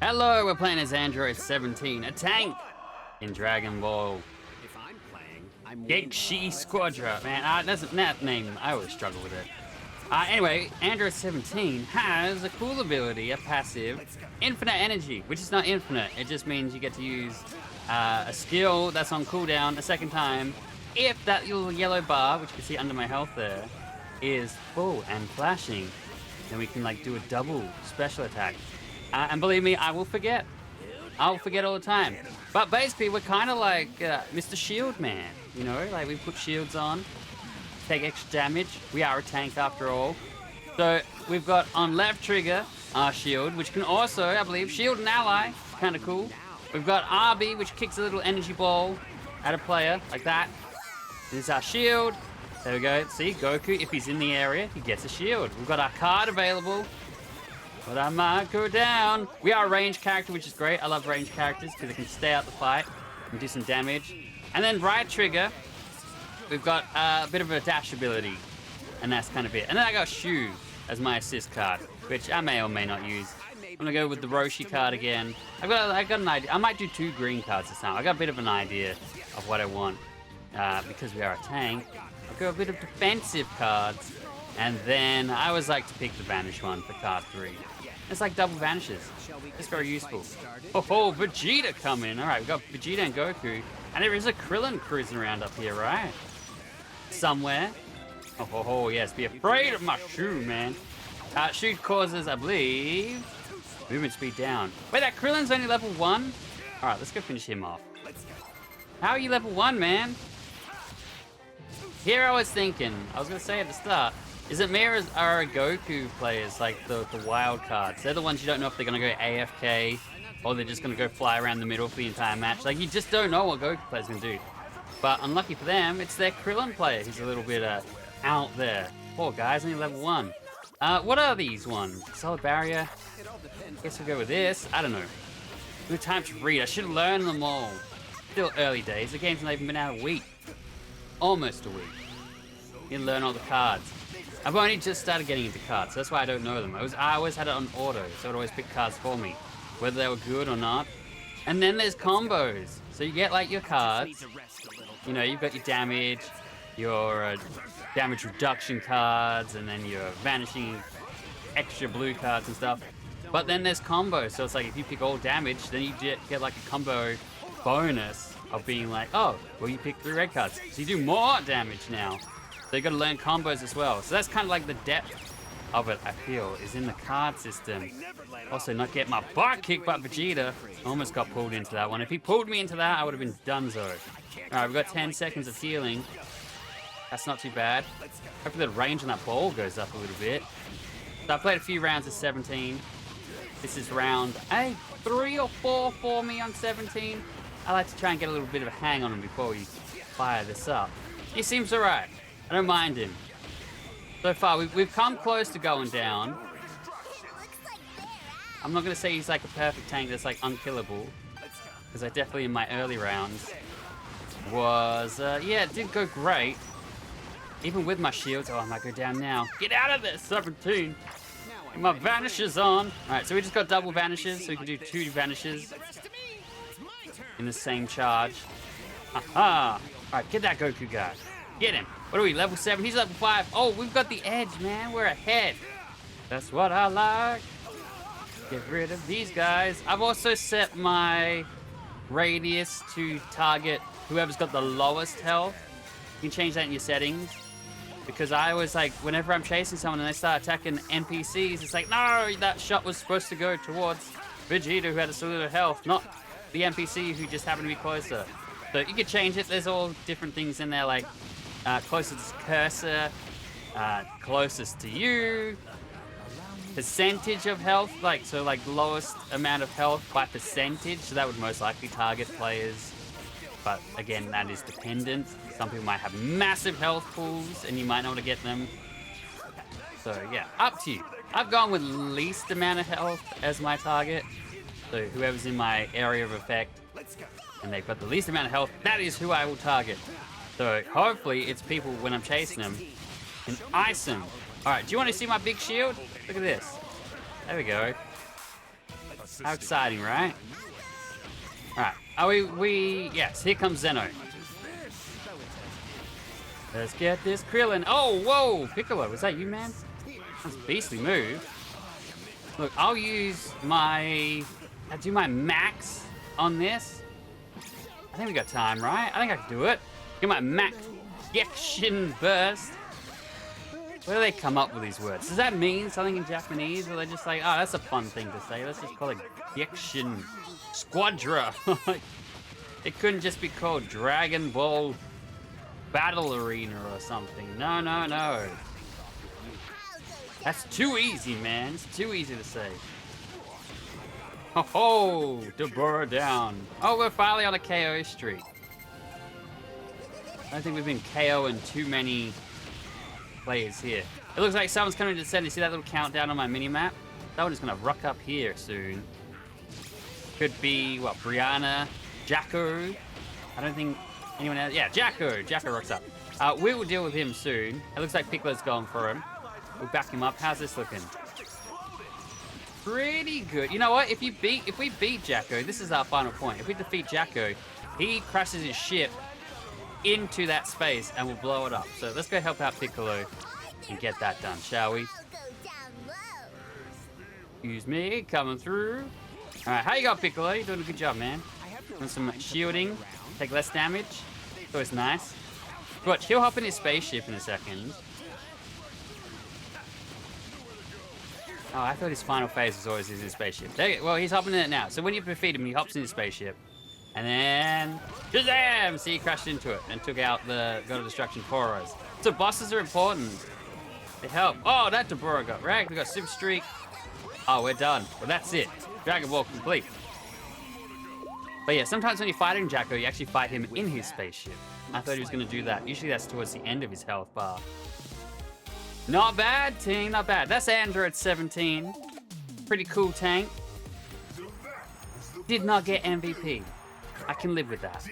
Hello, we're playing as Android 17, a tank in Dragon Ball. If I'm playing, I'm GEKISHIN Squadra. Man, that name, I always struggle with it. Anyway, Android 17 has a cool ability, a passive, infinite energy, which is not infinite. It just means you get to use a skill that's on cooldown a second time if that little yellow bar, which you can see under my health there, is full and flashing. Then we can like do a double special attack. And believe me, I will forget. I'll forget all the time. But basically, we're kind of like Mr. Shield Man. You know, like we put shields on, take extra damage. We are a tank after all. So we've got on left trigger our shield, which can also, I believe, shield an ally. Kind of cool. We've got RB, which kicks a little energy ball at a player, like that. This is our shield. There we go. See, Goku, if he's in the area, he gets a shield. We've got our card available. But I might go down. We are a range character, which is great. I love range characters because they can stay out the fight and do some damage. And then right trigger, we've got a bit of a dash ability. And that's kind of it. And then I got Shu as my assist card, which I may or may not use. I'm going to go with the Roshi card again. I got an idea. I might do 2 green cards this time. I got a bit of an idea of what I want. Because we are a tank, I'll go a bit of defensive cards. And then I always like to pick the Vanish one for card 3. It's like double vanishes. It's very useful. Oh, Vegeta coming. Alright, we've got Vegeta and Goku. And there is a Krillin cruising around up here, right? Somewhere. Oh, yes. Be afraid of my Shu, man. Shu causes, I believe, movement speed down. Wait, that Krillin's only level 1? Alright, let's go finish him off. How are you level 1, man? Here I was thinking, I was going to say at the start, is it me or are Goku players like the wild cards? They're the ones you don't know if they're going to go AFK or they're just going to go fly around the middle for the entire match. Like, you just don't know what Goku players going to do. But unlucky for them, it's their Krillin player who's a little bit out there. Poor guy's only level 1. What are these ones? Solid barrier? Guess we'll go with this. I don't know. No time to read. I should have learned them all. Still early days. The game's not even been out a week. Almost a week. You can learn all the cards. I've only just started getting into cards, so that's why I don't know them. I always had it on auto, so it always picked cards for me, whether they were good or not. And then there's combos. So you get like your cards. You know, you've got your damage, your damage reduction cards, and then your vanishing extra blue cards and stuff. But then there's combos, so it's like if you pick all damage, then you get like a combo bonus of being like, oh, well you pick 3 red cards, so you do more damage now. So you got to learn combos as well. So that's kind of like the depth of it, I feel, is in the card system. Also, not get my butt kicked by Vegeta. Almost got pulled into that one. If he pulled me into that, I would have been donezo. Alright, we've got 10 seconds of healing. That's not too bad. Hopefully the range on that ball goes up a little bit. So I played a few rounds of 17. This is round 3 or 4 for me on 17. I like to try and get a little bit of a hang on him before we fire this up. He seems alright. I don't mind him. So far, we've come close to going down. I'm not going to say he's like a perfect tank that's like unkillable. Because I definitely, in my early rounds, was, yeah, it didn't go great. Even with my shields. Oh, I might go down now. Get out of there, 17. Get my vanishes on. Alright, so we just got double vanishes, so we can do 2 vanishes in the same charge. Aha! Alright, get that Goku guy. Get him. What are we, level 7? He's level 5. Oh, we've got the edge, man. We're ahead. That's what I like. Get rid of these guys. I've also set my radius to target whoever's got the lowest health. You can change that in your settings. Because I always like, whenever I'm chasing someone and they start attacking NPCs, it's like, no, that shot was supposed to go towards Vegeta who had a little health, not the NPC who just happened to be closer. So you can change it. There's all different things in there, like closest cursor, closest to you, percentage of health, like lowest amount of health by percentage. So that would most likely target players. But again, that is dependent. Some people might have massive health pools and you might not want to get them. So yeah, up to you. I've gone with least amount of health as my target. So whoever's in my area of effect and they've got the least amount of health, that is who I will target. So hopefully it's people when I'm chasing them and ice them. Alright, do you want to see my big shield? Look at this. There we go. How exciting, right? Alright. Are we... Yes, here comes Zeno. Let's get this Krillin. Oh, whoa! Piccolo, was that you, man? That's a beastly move. Look, I'll use my... I'll do my max on this. I think we got time, right? I think I can do it. Get my max GEKISHIN burst. Where do they come up with these words? Does that mean something in Japanese? Or are they just like, oh, that's a fun thing to say. Let's just call it GEKISHIN SQUADRA. It couldn't just be called Dragon Ball Battle Arena or something. No, no, no. That's too easy, man. It's too easy to say. Ho ho! Deborah down. Oh, we're finally on a KO streak. I don't think we've been KOing too many players here. It looks like someone's coming to the center. You see that little countdown on my mini-map? That one is going to rock up here soon. Could be, what, Brianna, Jacko. I don't think anyone else. Yeah, Jacko. Jacko rocks up. We will deal with him soon. It looks like Piccolo's going for him. We'll back him up. How's this looking? Pretty good. You know what? If we beat Jacko, this is our final point. If we defeat Jacko, he crashes his ship into that space and we'll blow it up. So let's go help out Piccolo and get that done, shall we? Excuse me, coming through. All right, how you got, Piccolo? You're doing a good job, man. Doing some shielding, take less damage. It's always nice. Watch, he'll hop in his spaceship in a second. Oh, I thought his final phase was always in his spaceship. Well, he's hopping in it now. So when you defeat him, he hops in his spaceship. And then... Shazam! See, he crashed into it and took out the God of Destruction for us. So bosses are important. They help. Oh, that Deborah got wrecked. We got Super Streak. Oh, we're done. Well, that's it. Dragon Ball complete. But yeah, sometimes when you fight in Jacko, you actually fight him in his spaceship. I thought he was going to do that. Usually that's towards the end of his health bar. Not bad, team. Not bad. That's Andrew at 17. Pretty cool tank. Did not get MVP. I can live with that.